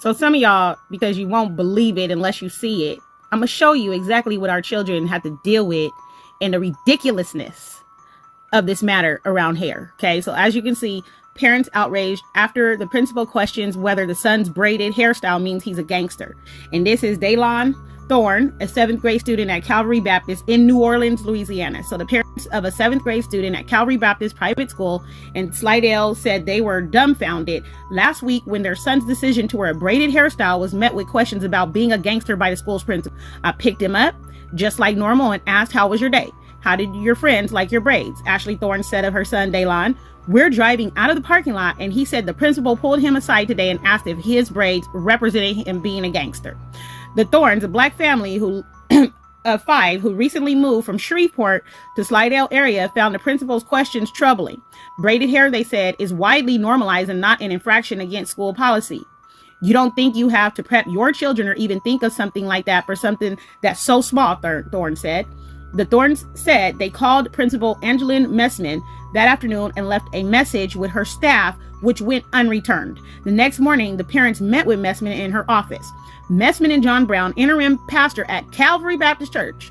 So some of y'all, because you won't believe it unless you see it, I'm going to show you exactly what our children have to deal with and the ridiculousness of this matter around hair. Okay, so as you can see, parents outraged after the principal questions whether the son's braided hairstyle means he's a gangster. And this is Daylon Thorne, a 7th grade student at Calvary Baptist in New Orleans, Louisiana. So the parents of a 7th grade student at Calvary Baptist private school in Slidell said they were dumbfounded last week when their son's decision to wear a braided hairstyle was met with questions about being a gangster by the school's principal. I picked him up just like normal and asked, "How was your day? How did your friends like your braids?" Ashley Thorne said of her son, Daylon. "We're driving out of the parking lot and he said the principal pulled him aside today and asked if his braids represented him being a gangster." The Thornes, a black family of 5 who recently moved from Shreveport to Slidell area, found the principal's questions troubling. Braided hair, they said, is widely normalized and not an infraction against school policy. You don't think you have to prep your children or even think of something like that for something that's so small, Thorne said. The Thornes said they called Principal Angeline Messman that afternoon and left a message with her staff, which went unreturned. The next morning, the parents met with Messman in her office. Messman and John Brown, interim pastor at Calvary Baptist Church,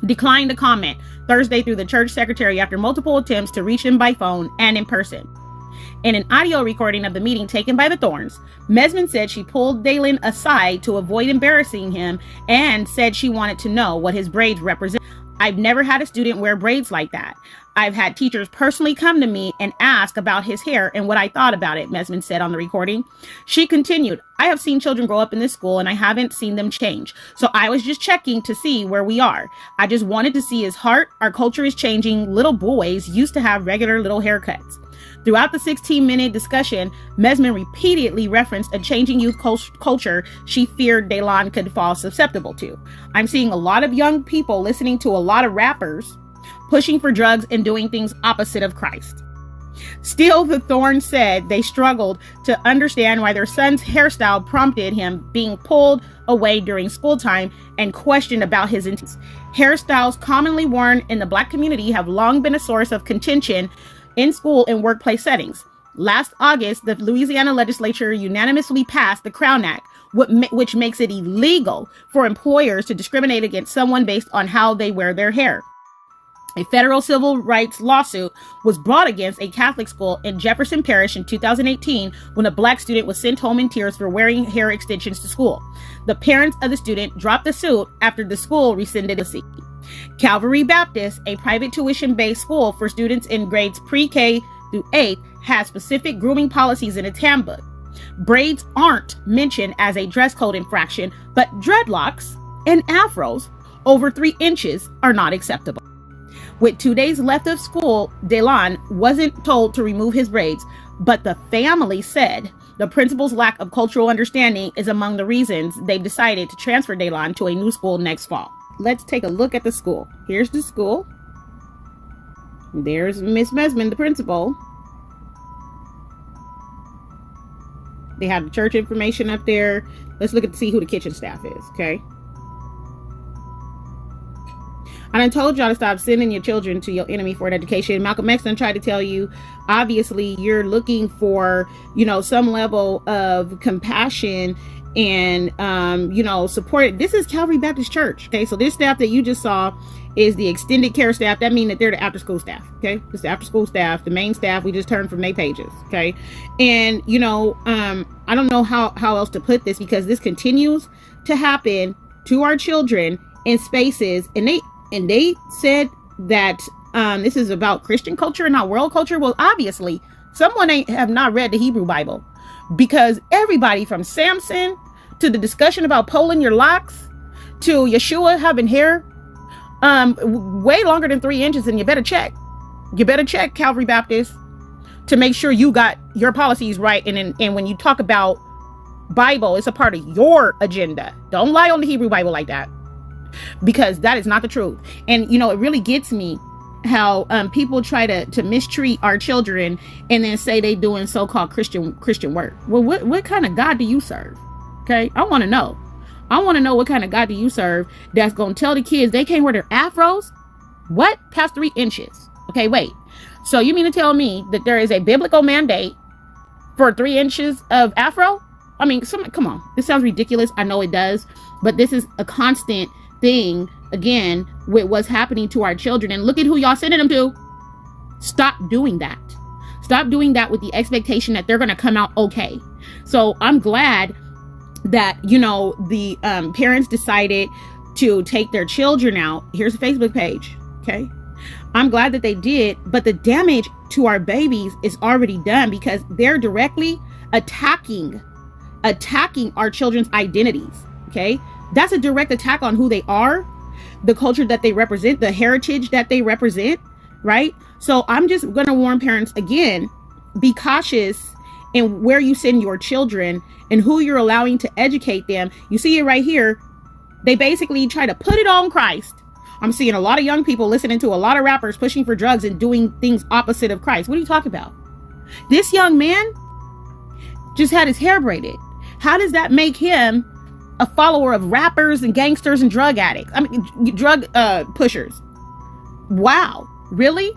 declined to comment Thursday through the church secretary after multiple attempts to reach him by phone and in person. In an audio recording of the meeting taken by the Thornes, Messman said she pulled Daylon aside to avoid embarrassing him and said she wanted to know what his braids represent. "I've never had a student wear braids like that. I've had teachers personally come to me and ask about his hair and what I thought about it," Messman said on the recording. She continued, "I have seen children grow up in this school and I haven't seen them change. So I was just checking to see where we are. I just wanted to see his heart. Our culture is changing. Little boys used to have regular little haircuts." Throughout the 16-minute discussion, Messman repeatedly referenced a changing youth culture she feared Daylon could fall susceptible to. "I'm seeing a lot of young people listening to a lot of rappers, pushing for drugs and doing things opposite of Christ." Still, the Thornes said they struggled to understand why their son's hairstyle prompted him being pulled away during school time and questioned about his intents. Hairstyles commonly worn in the Black community have long been a source of contention in school and workplace settings. Last August, the Louisiana legislature unanimously passed the Crown Act, which makes it illegal for employers to discriminate against someone based on how they wear their hair. A federal civil rights lawsuit was brought against a Catholic school in Jefferson Parish in 2018 when a Black student was sent home in tears for wearing hair extensions to school. The parents of the student dropped the suit after the school rescinded the suit. Calvary Baptist, a private tuition-based school for students in grades pre-K through 8, has specific grooming policies in its handbook. Braids aren't mentioned as a dress code infraction, but dreadlocks and afros over 3 inches are not acceptable. With 2 days left of school, Daylon wasn't told to remove his braids, but the family said the principal's lack of cultural understanding is among the reasons they decided to transfer Daylon to a new school next fall. Let's take a look at the school. Here's the school. There's Miss Messman, the principal. They have the church information up there. Let's look at see who the kitchen staff is, okay? I done told y'all to stop sending your children to your enemy for an education. Malcolm X done tried to tell you, obviously, you're looking for, some level of compassion and, support. This is Calvary Baptist Church. Okay. So this staff that you just saw is the extended care staff. That means that they're the after school staff. Okay. It's the after school staff, the main staff. We just turned from their pages. Okay. And, I don't know how else to put this, because this continues to happen to our children in spaces. And they said that, this is about Christian culture and not world culture. Well, obviously someone have not read the Hebrew Bible, because everybody from Samson to the discussion about pulling your locks to Yeshua having hair way longer than 3 inches, and you better check Calvary Baptist to make sure you got your policies right. And when you talk about Bible, it's a part of your agenda. Don't lie on the Hebrew Bible like that, because that is not the truth. And it really gets me how people try to mistreat our children and then say they doing so-called Christian work. Well, what kind of God do you serve? Okay, I want to know what kind of God do you serve that's gonna tell the kids they can't wear their afros past 3 inches. Okay, wait, so you mean to tell me that there is a biblical mandate for 3 inches of afro? I mean, come on. This sounds ridiculous. I know it does. But this is a constant thing, again, with what's happening to our children. And look at who y'all sending them to. Stop doing that. Stop doing that with the expectation that they're going to come out okay. So I'm glad that, you know, the parents decided to take their children out. Here's a Facebook page. Okay. I'm glad that they did, but the damage to our babies is already done because they're directly attacking our children's identities. Okay. That's a direct attack on who they are, the culture that they represent, the heritage that they represent. Right. So I'm just going to warn parents again, be cautious in where you send your children and who you're allowing to educate them. You see it right here. They basically try to put it on Christ. I'm seeing a lot of young people listening to a lot of rappers pushing for drugs and doing things opposite of Christ. What are you talking about? This young man just had his hair braided. How does that make him a follower of rappers and gangsters and drug addicts? I mean, drug pushers. Wow. Really?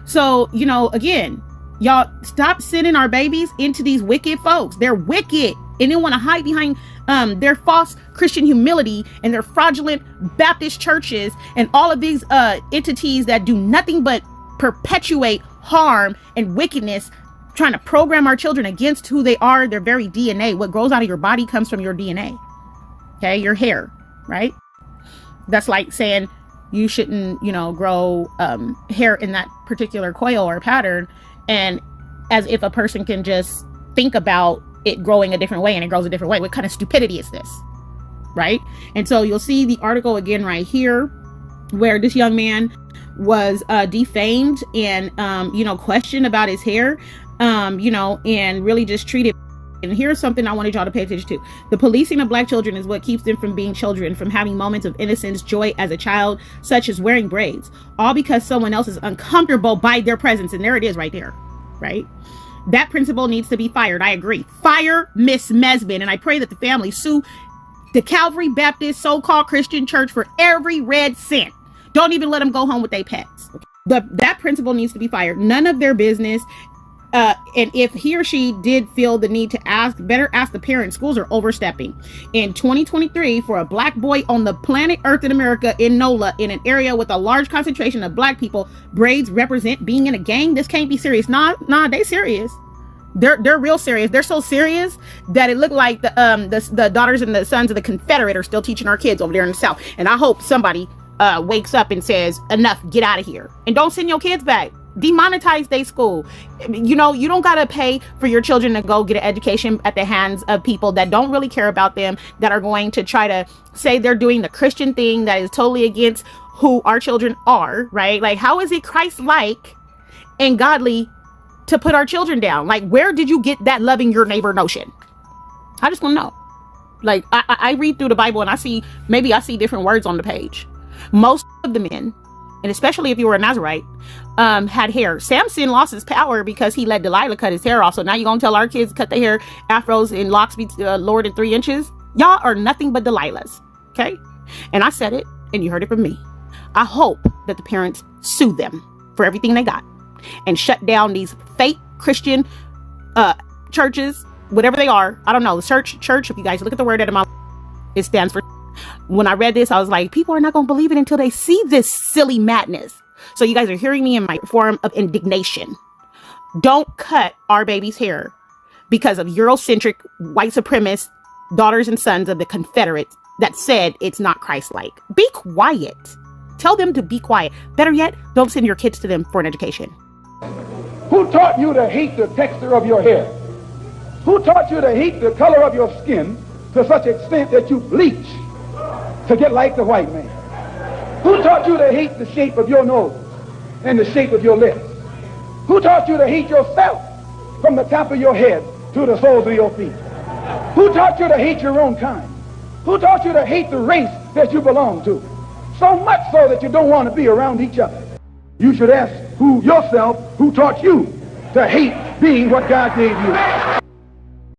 So, you know, again, y'all stop sending our babies into these wicked folks. They're wicked. And they want to hide behind their false Christian humility and their fraudulent Baptist churches and all of these entities that do nothing but perpetuate harm and wickedness, trying to program our children against who they are, their very DNA. What grows out of your body comes from your DNA. Okay, your hair, right? That's like saying you shouldn't, you know, grow hair in that particular coil or pattern, and as if a person can just think about it growing a different way and it grows a different way. What kind of stupidity is this? Right? And so you'll see the article again right here where this young man was defamed and, you know, questioned about his hair, you know, and really just treated. And here's something I wanted y'all to pay attention to. The policing of Black children is what keeps them from being children, from having moments of innocence, joy as a child, such as wearing braids, all because someone else is uncomfortable by their presence. And there it is right there. Right? That principal needs to be fired. I agree. Fire Miss Mesbin. And I pray that the family sue the Calvary Baptist so-called Christian church for every red cent. Don't even let them go home with their pets. That principal needs to be fired. None of their business. And if he or she did feel the need to ask, better ask the parent. Schools are overstepping. In 2023, for a Black boy on the planet Earth in America, in NOLA, in an area with a large concentration of Black people, braids represent being in a gang. This can't be serious. Nah, they serious. They're real serious. They're so serious that it looked like the daughters and the sons of the Confederate are still teaching our kids over there in the South. And I hope somebody wakes up and says, enough, get out of here. And don't send your kids back. Demonetize their school. You know, you don't gotta pay for your children to go get an education at the hands of people that don't really care about them, that are going to try to say they're doing the Christian thing that is totally against who our children are, right? Like, how is it Christ-like and godly to put our children down? Like, where did you get that loving your neighbor notion? I just want to know. Like, I read through the Bible and I see different words on the page. Most of the men, and especially if you were a Nazarite, had hair. Samson lost his power because he let Delilah cut his hair off. So now you're going to tell our kids to cut their hair, afros and locks be lower than 3 inches? Y'all are nothing but Delilahs. Okay? And I said it, and you heard it from me. I hope that the parents sue them for everything they got and shut down these fake Christian churches, whatever they are. I don't know. The church, if you guys look at the word etymology, it stands for. When I read this, I was like, people are not going to believe it until they see this silly madness. So you guys are hearing me in my form of indignation. Don't cut our baby's hair because of Eurocentric white supremacist daughters and sons of the Confederates that said it's not Christ-like. Be quiet. Tell them to be quiet. Better yet, don't send your kids to them for an education. Who taught you to hate the texture of your hair? Who taught you to hate the color of your skin to such extent that you bleach to get like the white man? Who taught you to hate the shape of your nose and the shape of your lips? Who taught you to hate yourself from the top of your head to the soles of your feet? Who taught you to hate your own kind? Who taught you to hate the race that you belong to? So much so that you don't want to be around each other. You should ask yourself who taught you to hate being what God gave you.